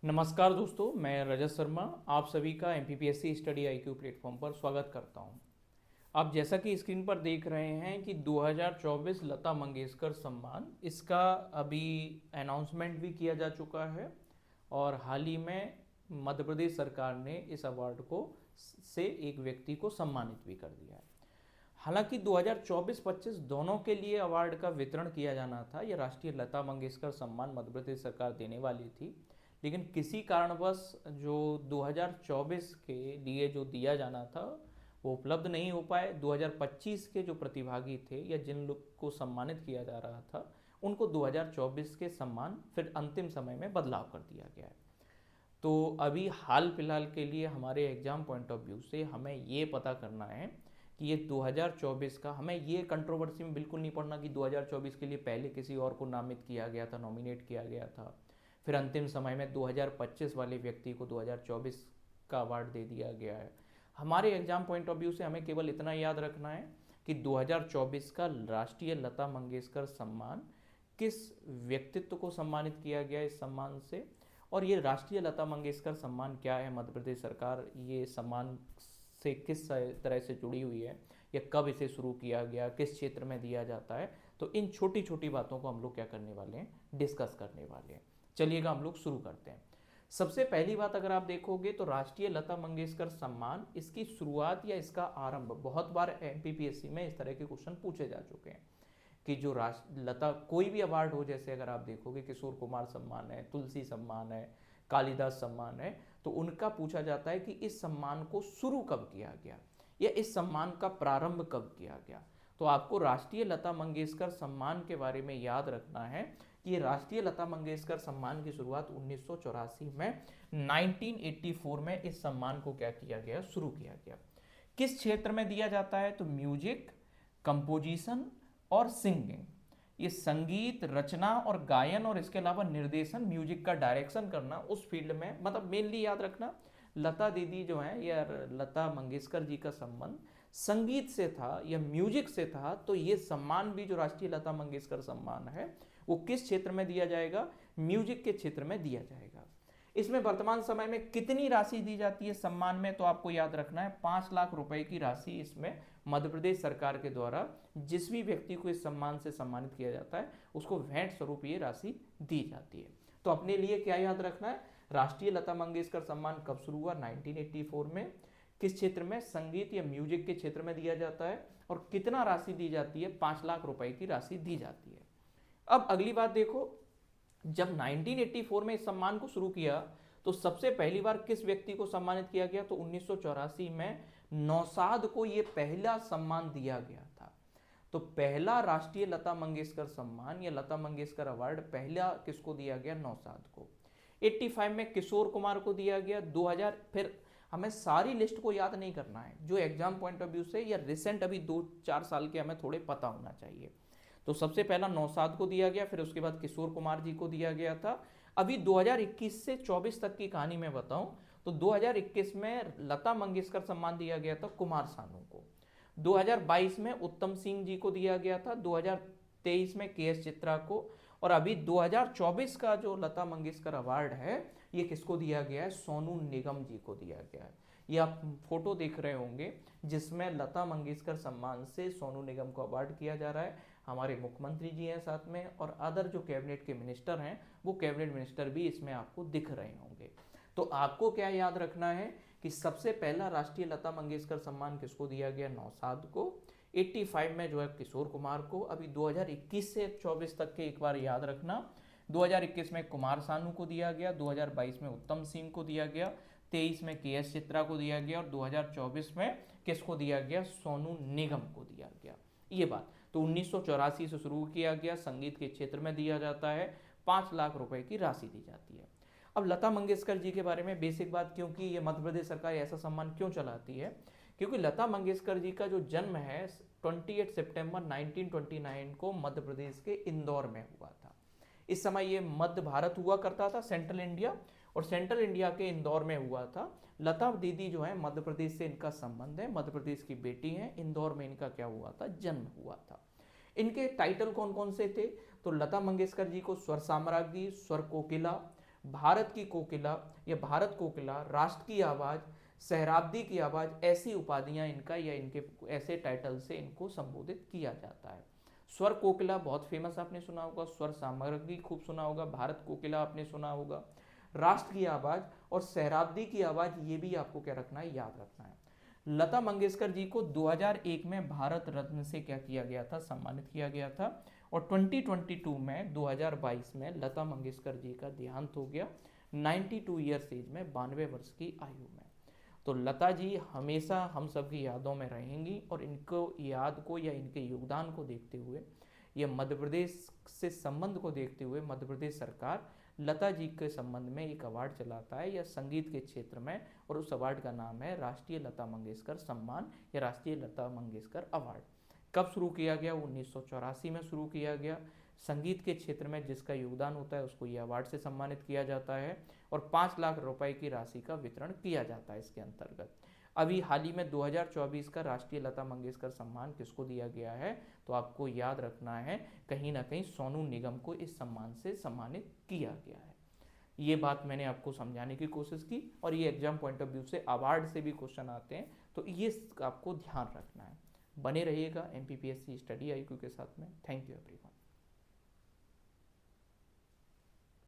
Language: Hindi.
नमस्कार दोस्तों, मैं रजत शर्मा आप सभी का एमपीपीएससी स्टडी आईक्यू प्लेटफॉर्म पर स्वागत करता हूं। आप जैसा कि स्क्रीन पर देख रहे हैं कि 2024 लता मंगेशकर सम्मान इसका अभी अनाउंसमेंट भी किया जा चुका है और हाल ही में मध्य प्रदेश सरकार ने इस अवार्ड को से एक व्यक्ति को सम्मानित भी कर दिया है। हालांकि 2024-25 दोनों के लिए अवार्ड का वितरण किया जाना था। यह राष्ट्रीय लता मंगेशकर सम्मान मध्य प्रदेश सरकार देने वाली थी, लेकिन किसी कारणवश जो 2024 के लिए जो दिया जाना था वो उपलब्ध नहीं हो पाए। 2025 के जो प्रतिभागी थे या जिन लोग को सम्मानित किया जा रहा था उनको 2024 के सम्मान फिर अंतिम समय में बदलाव कर दिया गया है। तो अभी हाल फिलहाल के लिए हमारे एग्जाम पॉइंट ऑफ व्यू से हमें ये पता करना है कि ये 2024 का, हमें ये कंट्रोवर्सी में बिल्कुल नहीं पड़ना कि 2024 के लिए पहले किसी और को नामित किया गया था, नॉमिनेट किया गया था, फिर अंतिम समय में 2025 वाले व्यक्ति को 2024 का अवार्ड दे दिया गया है। हमारे एग्जाम पॉइंट ऑफ व्यू से हमें केवल इतना याद रखना है कि 2024 का राष्ट्रीय लता मंगेशकर सम्मान किस व्यक्तित्व को सम्मानित किया गया इस सम्मान से, और ये राष्ट्रीय लता मंगेशकर सम्मान क्या है, मध्य प्रदेश सरकार ये सम्मान से किस तरह से जुड़ी हुई है, या कब इसे शुरू किया गया, किस क्षेत्र में दिया जाता है। तो इन छोटी छोटी बातों को हम लोग क्या करने वाले हैं, डिस्कस करने वाले हैं। चलिएगा हम लोग शुरू करते हैं। सबसे पहली बात अगर आप देखोगे तो राष्ट्रीय लता मंगेशकर सम्मान, इसकी शुरुआत या इसका आरंभ, बहुत बार एमपीपीएससी में इस तरह के क्वेश्चन पूछे जा चुके हैं कि जो लता कोई भी अवार्ड हो, जैसे अगर आप देखोगे किशोर कुमार सम्मान है, तुलसी सम्मान है, कालिदास सम्मान है, तो उनका पूछा जाता है कि इस सम्मान को शुरू कब किया गया या इस सम्मान का प्रारंभ कब किया गया। तो आपको राष्ट्रीय लता मंगेशकर सम्मान के बारे में याद रखना है कि ये राष्ट्रीय लता मंगेशकर सम्मान की शुरुआत 1984 में 1984 में इस सम्मान को क्या किया गया, शुरू किया गया। किस क्षेत्र में दिया जाता है, तो म्यूजिक, कंपोजिशन और सिंगिंग, ये संगीत रचना और गायन और इसके अलावा निर्देशन, म्यूजिक का डायरेक्शन करना, उस फील्ड में, मतलब मेनली याद रखना लता दीदी जो है या लता मंगेशकर जी का संबंध संगीत से था या म्यूजिक से था। तो ये सम्मान भी जो राष्ट्रीय लता मंगेशकर सम्मान है वो किस क्षेत्र में दिया जाएगा, म्यूजिक के क्षेत्र में दिया जाएगा। इसमें वर्तमान समय में कितनी राशि दी जाती है सम्मान में, तो आपको याद रखना है 5 लाख रुपए की राशि इसमें मध्य प्रदेश सरकार के द्वारा जिस भी व्यक्ति को इस सम्मान से सम्मानित किया जाता है उसको भेंट स्वरूप ये राशि दी जाती है। तो अपने लिए क्या याद रखना है, राष्ट्रीय लता मंगेशकर सम्मान कब शुरू हुआ, 1984 में, किस क्षेत्र में, संगीत या म्यूजिक के क्षेत्र में दिया जाता है, और कितना राशि दी जाती है, 5 लाख रुपए की राशि दी जाती है। अब अगली बात देखो, जब 1984 में इस सम्मान को शुरू किया तो सबसे पहली बार किस व्यक्ति को सम्मानित किया गया, तो 1984 में नौशाद को यह पहला सम्मान दिया गया था। तो पहला राष्ट्रीय लता मंगेशकर सम्मान या लता मंगेशकर अवार्ड पहला किसको दिया गया, नौशाद को। 85 में किशोर कुमार को दिया गया। 2000, फिर हमें सारी लिस्ट को याद नहीं करना है, जो एग्जाम पॉइंट ऑफ व्यू से या रिसेंट अभी 2-4 साल के हमें थोड़े पता होना चाहिए। तो सबसे पहला नौशाद को दिया गया, फिर उसके बाद किशोर कुमार जी को दिया गया था। अभी 2021 से 24 तक की कहानी मैं बताऊं तो 2021 में लता मंगेशकर सम्मान दिया गया था कुमार सानू को। 2022 में उत्तम सिंह जी को दिया गया था, 2023 में के.एस. चित्रा को, और अभी 2024 का जो लता मंगेशकर अवार्ड है ये किसको दिया गया है, सोनू निगम जी को दिया गया है। ये आप फोटो देख रहे होंगे जिसमें लता मंगेशकर सम्मान से सोनू निगम को अवार्ड किया जा रहा है। हमारे मुख्यमंत्री जी हैं साथ में, और अदर जो कैबिनेट के मिनिस्टर हैं वो कैबिनेट मिनिस्टर भी इसमें आपको दिख रहे होंगे। तो आपको क्या याद रखना है कि सबसे पहला राष्ट्रीय लता मंगेशकर सम्मान किसको दिया गया, नौशाद को। 85 में जो है किशोर कुमार को। अभी 2021 से 24 तक के एक बार याद रखना, 2021 में कुमार सानू को दिया गया, 2022 में उत्तम सिंह को दिया गया, 23 में के.एस. चित्रा को दिया गया, और 2024 में किसको दिया गया, सोनू निगम को दिया गया। ये बात तो 1984 से शुरू किया गया, संगीत के क्षेत्र में दिया जाता है, 5 लाख रुपए की राशि दी जाती है। अब लता मंगेशकर जी के बारे में बेसिक बात, क्योंकि ये मध्य प्रदेश सरकार ऐसा सम्मान क्यों चलाती है, क्योंकि लता मंगेशकर जी का जो जन्म है 28 सितंबर 1929 को मध्य प्रदेश के इंदौर में हुआ था। इस समय ये मध्य भारत हुआ करता था, सेंट्रल इंडिया, और सेंट्रल इंडिया के इंदौर में हुआ था। लता दीदी जो है मध्य प्रदेश से इनका संबंध है, मध्य प्रदेश की बेटी हैं, इंदौर में इनका क्या हुआ था, जन्म हुआ था। इनके टाइटल कौन कौन से थे, तो लता मंगेशकर जी को स्वर साम्राज्ञी, स्वर कोकिला, भारत की कोकिला या भारत कोकिला, राष्ट्र की आवाज़, सहस्राब्दी की आवाज़, ऐसी उपाधियां इनका या इनके ऐसे टाइटल से इनको संबोधित किया जाता है। स्वर कोकिला बहुत फेमस आपने सुना होगा, स्वर साम्राज्ञी खूब सुना होगा, भारत कोकिला आपने सुना होगा, राष्ट्र की आवाज़ और सहस्राब्दी की आवाज़, ये भी आपको क्या रखना है, याद रखना है। लता मंगेशकर जी को 2001 में भारत रत्न से क्या किया गया था, सम्मानित किया गया था। और 2022 में 2022 में लता मंगेशकर जी का देहांत हो गया 92 ईयर्स एज में, 92 वर्ष की आयु में। तो लता जी हमेशा हम सब की यादों में रहेंगी और इनको याद को या इनके योगदान को देखते हुए या मध्य प्रदेश से संबंध को देखते हुए मध्य प्रदेश सरकार लता जी के संबंध में एक अवार्ड चलाता है या संगीत के क्षेत्र में, और उस अवार्ड का नाम है राष्ट्रीय लता मंगेशकर सम्मान या राष्ट्रीय लता मंगेशकर अवार्ड। कब शुरू किया गया? 1984 में शुरू किया गया। संगीत के क्षेत्र में जिसका योगदान होता है उसको ये अवार्ड से सम्मानित किया जाता है और 5 लाख रुपए की राशि का वितरण किया जाता है इसके अंतर्गत। अभी हाल ही में 2024 का राष्ट्रीय लता मंगेशकर सम्मान किसको दिया गया है? तो आपको याद रखना है, कहीं ना कहीं सोनू निगम को इस सम्मान से सम्मानित किया गया है। ये बात मैंने आपको समझाने की कोशिश की, और ये एग्जाम पॉइंट ऑफ व्यू से अवार्ड से भी क्वेश्चन आते हैं, तो ये आपको ध्यान रखना है। बने रहिएगा MPPSC स्टडी IQ के साथ में। Thank you everyone.